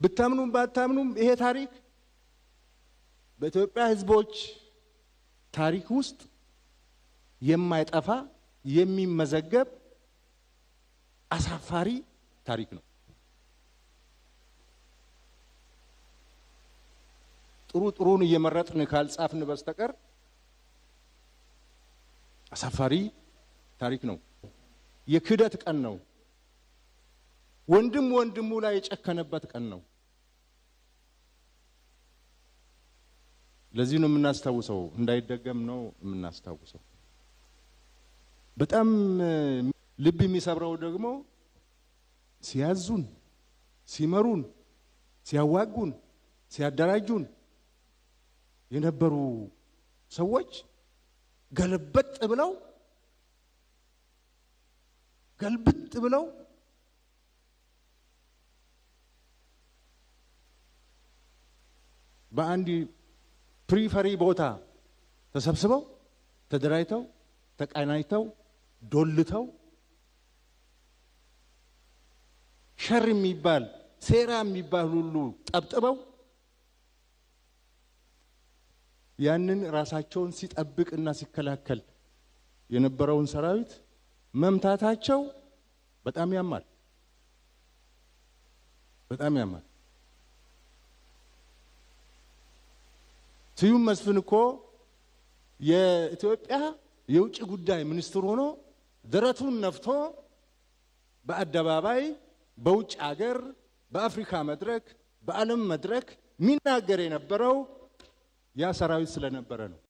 ብታምኑም ባታምኑም ይሄ ታሪክ በኢትዮጵያ ህዝቦች ታሪክ ውስጥ የማይጠፋ የሚመዘገብ አሳፋሪ ታሪክ ነው። ጥሩን እየመረጥን ካልጻፍን በስተቀር አሳፋሪ ታሪክ ነው። የክህደት ቀን ነው። ወንድም ወንድሙ ላይ የጨከነበት ቀን ነው። ለዚህ ነው የምናስታውሰው፣ እንዳይደገም ነው የምናስታውሰው። በጣም ልብ የሚሰብረው ደግሞ ሲያዙን፣ ሲመሩን፣ ሲያዋጉን፣ ሲያደራጁን የነበሩ ሰዎች ገልብጥ ብለው በአንድ ፕሪፈሪ ቦታ ተሰብስበው ተደራጅተው ተቀናጅተው ዶልተው ሸር የሚባል ሴራ የሚባል ሁሉ ጠብጥበው ያንን ራሳቸውን ሲጠብቅና ሲከላከል የነበረውን ሰራዊት መምታታቸው በጣም ያማል። ስዩም መስፍን እኮ የኢትዮጵያ የውጭ ጉዳይ ሚኒስትር ሆኖ ደረቱን ነፍቶ በአደባባይ በውጭ ሀገር በአፍሪካ መድረክ በዓለም መድረክ ሚናገር የነበረው ያ ሰራዊት ስለነበረ ነው።